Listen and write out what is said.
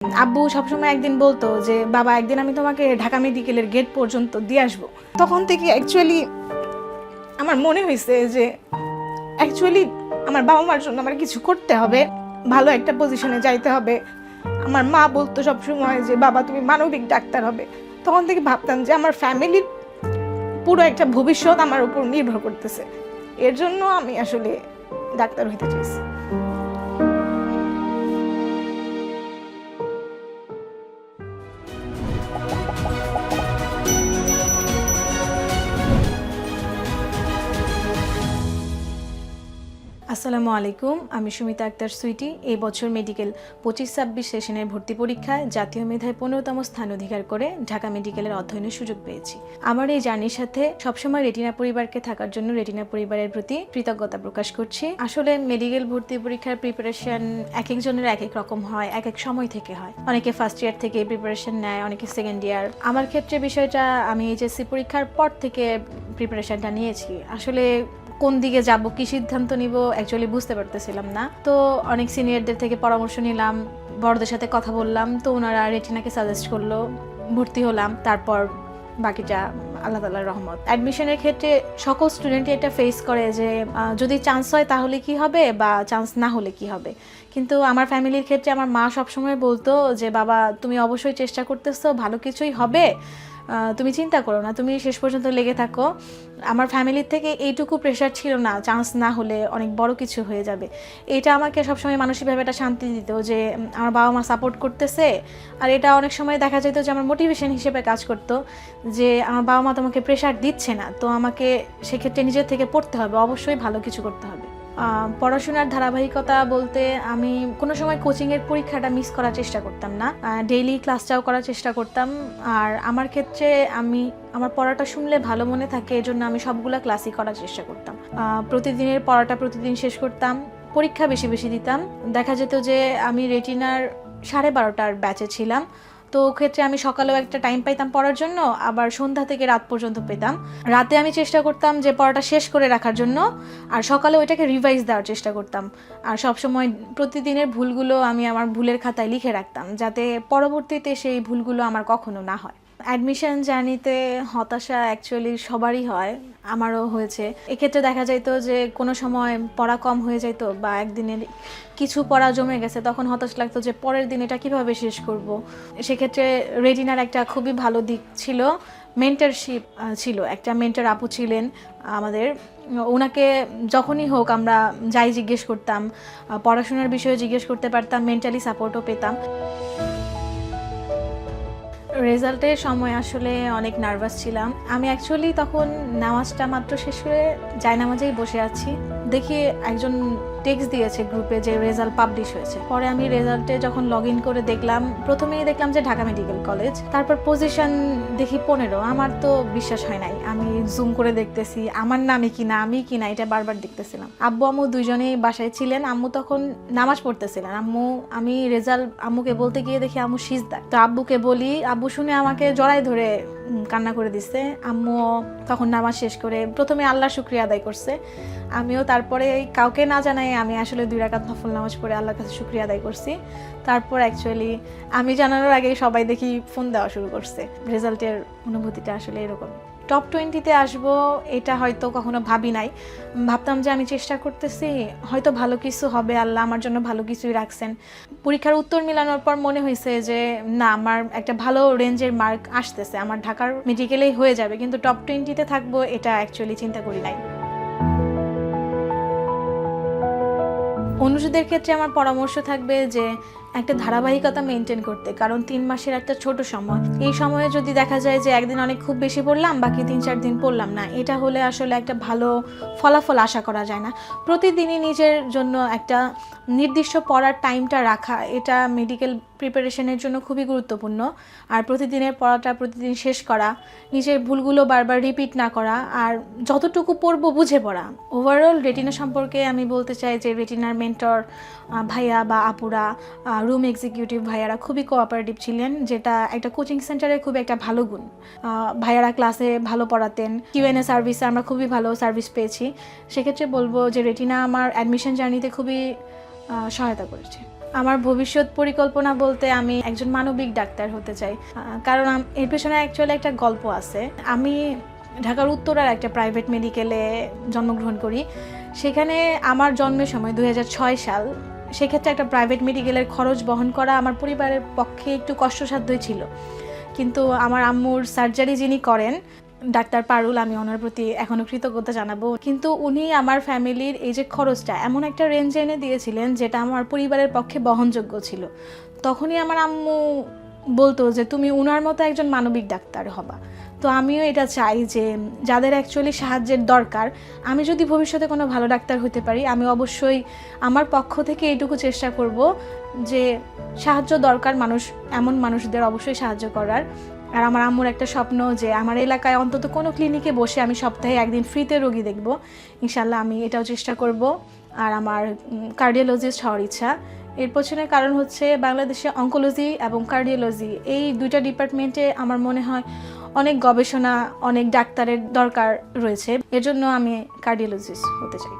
আব্বু সবসময় একদিন বলতো যে বাবা একদিন আমি তোমাকে ঢাকা মেডিকেলের গেট পর্যন্ত দিয়ে আসবো। তখন থেকে অ্যাকচুয়ালি আমার মনে হয়েছে যে অ্যাকচুয়ালি আমার বাবা মার জন্য আমার কিছু করতে হবে, ভালো একটা পজিশনে যাইতে হবে। আমার মা বলতো সবসময় যে বাবা তুমি মানবিক ডাক্তার হবে। তখন থেকে ভাবতাম যে আমার ফ্যামিলির পুরো একটা ভবিষ্যৎ আমার উপর নির্ভর করতেছে, এর জন্য আমি আসলে ডাক্তার হইতে চাইছি। আসসালামু আলাইকুম, আমি সুমিতা আক্তার সুইটি। এই বছর মেডিকেল 25-26 সেশনের ভর্তি পরীক্ষায় জাতীয় মেধায় 15তম স্থান অধিকার করে ঢাকা মেডিকেলের অধ্যয়নের সুযোগ পেয়েছি। আমার এই জার্নির সাথে সবসময় রেটিনা পরিবারকে থাকার জন্য রেটিনা পরিবারের প্রতি কৃতজ্ঞতা প্রকাশ করছি। আসলে মেডিকেল ভর্তি পরীক্ষার প্রিপারেশন এক একজনের এক এক রকম হয়, এক এক সময় থেকে হয়। অনেকে ফার্স্ট ইয়ার থেকে প্রিপারেশন নেয়, অনেকে সেকেন্ড ইয়ার। আমার ক্ষেত্রে বিষয়টা আমি এইচএসসি পরীক্ষার পর থেকে প্রিপারেশনটা নিয়েছি। আসলে কোন দিকে যাব, কি সিদ্ধান্ত নিব অ্যাকচুয়ালি বুঝতে পারতেছিলাম না। তো অনেক সিনিয়রদের থেকে পরামর্শ নিলাম, বড়দের সাথে কথা বললাম, তো ওনারা রেটিনাকে সাজেস্ট করলো, ভর্তি হলাম। তারপর বাকিটা আল্লাহ তাআলার রহমত। অ্যাডমিশনের ক্ষেত্রে সকল স্টুডেন্টই এটা ফেস করে যে যদি চান্স হয় তাহলে কি হবে বা চান্স না হলে কি হবে। কিন্তু আমার ফ্যামিলির ক্ষেত্রে আমার মা সবসময় বলতো যে বাবা তুমি অবশ্যই চেষ্টা করতেছো, ভালো কিছুই হবে, তুমি চিন্তা করো না, তুমি শেষ পর্যন্ত লেগে থাকো। আমার ফ্যামিলির থেকে এইটুকু প্রেশার ছিল না চান্স না হলে অনেক বড় কিছু হয়ে যাবে। এটা আমাকে সবসময় মানসিকভাবে একটা শান্তি দিত যে আমার বাবা মা সাপোর্ট করতেছে। আর এটা অনেক সময় দেখা যেত যে আমার মোটিভেশন হিসেবে কাজ করতো যে আমার বাবা মা তোমাকে প্রেশার দিচ্ছে না, তো আমাকে সেক্ষেত্রে নিজের থেকে পড়তে হবে, অবশ্যই ভালো কিছু করতে হবে। পড়াশোনার ধারাবাহিকতা বলতে আমি কোনো সময় কোচিংয়ের পরীক্ষাটা মিস করার চেষ্টা করতাম না, ডেইলি ক্লাসটাও করার চেষ্টা করতাম। আর আমার ক্ষেত্রে আমি আমার পড়াটা শুনলে ভালো মনে থাকে, এজন্য আমি সবগুলা ক্লাসই করার চেষ্টা করতাম। প্রতিদিনের পড়াটা প্রতিদিন শেষ করতাম, পরীক্ষা বেশি বেশি দিতাম। দেখা যেত যে আমি রেটিনার 12:30টার ব্যাচে ছিলাম, তো ক্ষেত্রে আমি সকালেও একটা টাইম পাইতাম পড়ার জন্য, আবার সন্ধ্যা থেকে রাত পর্যন্ত পেতাম। রাতে আমি চেষ্টা করতাম যে পড়াটা শেষ করে রাখার জন্য, আর সকালে ওইটাকে রিভাইজ দেওয়ার চেষ্টা করতাম। আর সবসময় প্রতিদিনের ভুলগুলো আমি আমার ভুলের খাতায় লিখে রাখতাম, যাতে পরবর্তীতে সেই ভুলগুলো আমার কখনো না হয়। অ্যাডমিশন জার্নিতে হতাশা অ্যাকচুয়ালি সবারই হয়, আমারও হয়েছে। এক্ষেত্রে দেখা যাইতো যে কোনো সময় পড়া কম হয়ে যাইতো বা একদিনের কিছু পড়া জমে গেছে, তখন হতাশ লাগতো যে পরের দিন এটা কীভাবে শেষ করব। সেক্ষেত্রে রেটিনার একটা খুবই ভালো দিক ছিল, মেন্টরশিপ ছিল। একটা মেন্টর আপু ছিলেন আমাদের, ওনাকে যখনই হোক আমরা যাই জিজ্ঞেস করতাম, পড়াশোনার বিষয়ে জিজ্ঞেস করতে পারতাম, মেন্টালি সাপোর্টও পেতাম। রেজাল্টের সময় আসলে অনেক নার্ভাস ছিলাম। আমি অ্যাকচুয়ালি তখন নামাজটা মাত্র শেষ করে জায়নামাজেই বসে আছি, দেখি একজন টেক্সট দিয়েছে গ্রুপে যে রেজাল্ট পাবলিশ হয়েছে। পরে আমি রেজাল্টে যখন লগ ইন করে দেখলাম, প্রথমেই দেখলাম যে ঢাকা মেডিকেল কলেজ, তারপর পজিশন দেখি 15। আমার তো বিশ্বাস হয় নাই, আমি জুম করে দেখতেছি আমার নামে কিনা, আমি কিনা, এটা বারবার দেখতেছিলাম। আব্বু আম্মু দুইজনেই বাসায় ছিলেন। আম্মু তখন নামাজ পড়তেছিলেন। আমি রেজাল্ট আম্মুকে বলতে গিয়ে দেখি আম্মু সিজদা। তো আব্বুকে বলি, আব্বু শুনে আমাকে জড়াই ধরে কান্না করে দিচ্ছে। আম্মু তখন নামাজ শেষ করে প্রথমে আল্লাহর শুকরিয়া আদায় করছে, আমিও তারপরে কাউকে না জানাই আমি আসলে 2 রাকাত নফল নামাজ পড়ে আল্লাহর কাছে শুকরিয়া আদায় করছি। তারপর অ্যাকচুয়ালি আমি জানানোর আগে সবাই দেখি ফোন দেওয়া শুরু করছে। রেজাল্টের অনুভূতিটা আসলে এরকম। টপ 20-তে আসবো এটা হয়তো কখনো ভাবি নাই। ভাবতাম যে আমি চেষ্টা করতেছি, হয়তো ভালো কিছু হবে, আল্লাহ আমার জন্য ভালো কিছুই রাখছেন। পরীক্ষার উত্তর মিলানোর পর মনে হয়েছে যে না, আমার একটা ভালো রেঞ্জের মার্ক আসতেছে, আমার ঢাকার মেডিকেলেই হয়ে যাবে, কিন্তু টপ 20-তে থাকবো এটা অ্যাকচুয়ালি চিন্তা করি নাই। অনুষদের ক্ষেত্রে আমার পরামর্শ থাকবে যে একটা ধারাবাহিকতা মেনটেন করতে, কারণ 3 মাসের একটা ছোট সময়। এই সময়ে যদি দেখা যায় যে একদিন অনেক খুব বেশি পড়লাম, বাকি 3-4 দিন পড়লাম না, এটা হলে আসলে একটা ভালো ফলাফল আশা করা যায় না। প্রতিদিনই নিজের জন্য একটা নির্দিষ্ট পড়ার টাইমটা রাখা, এটা মেডিকেল প্রিপারেশনের জন্য খুবই গুরুত্বপূর্ণ। আর প্রতিদিনের পড়াটা প্রতিদিন শেষ করা, নিজের ভুলগুলো বারবার রিপিট না করা, আর যতটুকু পড়বো বুঝে পড়া। ওভারঅল রেটিনা সম্পর্কে আমি বলতে চাই যে রেটিনার মেন্টর ভাইয়া বা আপুরা, রুম এক্সিকিউটিভ ভাইয়ারা খুবই কোঅপারেটিভ ছিলেন, যেটা একটা কোচিং সেন্টারের খুবই একটা ভালো গুণ। ভাইয়ারা ক্লাসে ভালো পড়াতেন, কিউএনএ সার্ভিসে আমরা খুবই ভালো সার্ভিস পেয়েছি। সেক্ষেত্রে বলবো যে রেটিনা আমার অ্যাডমিশন জার্নিতে খুবই সহায়তা করেছে। আমার ভবিষ্যৎ পরিকল্পনা বলতে আমি একজন মানবিক ডাক্তার হতে চাই, কারণ এর পেছনে অ্যাকচুয়ালি একটা গল্প আছে। আমি ঢাকার উত্তরার একটা প্রাইভেট মেডিকেলে জন্মগ্রহণ করি। সেখানে আমার জন্মের সময় 2006 সাল, সেক্ষেত্রে একটা প্রাইভেট মেডিকেলের খরচ বহন করা আমার পরিবারের পক্ষে একটু কষ্টসাধ্যই ছিল। কিন্তু আমার আম্মুর সার্জারি যিনি করেন, ডাক্তার পারুল, আমি ওনার প্রতি এখনও কৃতজ্ঞতা জানাবো। কিন্তু উনি আমার ফ্যামিলির এই যে খরচটা এমন একটা রেঞ্জে এনে দিয়েছিলেন যেটা আমার পরিবারের পক্ষে বহনযোগ্য ছিল। তখনই আমার আম্মু বলতো যে তুমি উনার মতো একজন মানবিক ডাক্তার হবা। তো আমিও এটা চাই যে যাদের অ্যাকচুয়ালি সাহায্যের দরকার, আমি যদি ভবিষ্যতে কোনো ভালো ডাক্তার হতে পারি, আমি অবশ্যই আমার পক্ষ থেকে এইটুকু চেষ্টা করব যে সাহায্য দরকার এমন মানুষদের অবশ্যই সাহায্য করার। আর আমার আম্মুর একটা স্বপ্ন যে আমার এলাকায় অন্তত কোনো ক্লিনিকে বসে আমি সপ্তাহে একদিন ফ্রিতে রোগী দেখব। ইনশাল্লাহ আমি এটাও চেষ্টা করব। আর আমার কার্ডিওলজিস্ট হওয়ার ইচ্ছা। এর পেছনে কারণ হচ্ছে বাংলাদেশে অঙ্কোলজি এবং কার্ডিওলজি এই দুইটা ডিপার্টমেন্টে আমার মনে হয় অনেক গবেষণা, অনেক ডাক্তারের দরকার রয়েছে। এর জন্য আমি কার্ডিওলজিস্ট হতে চাই।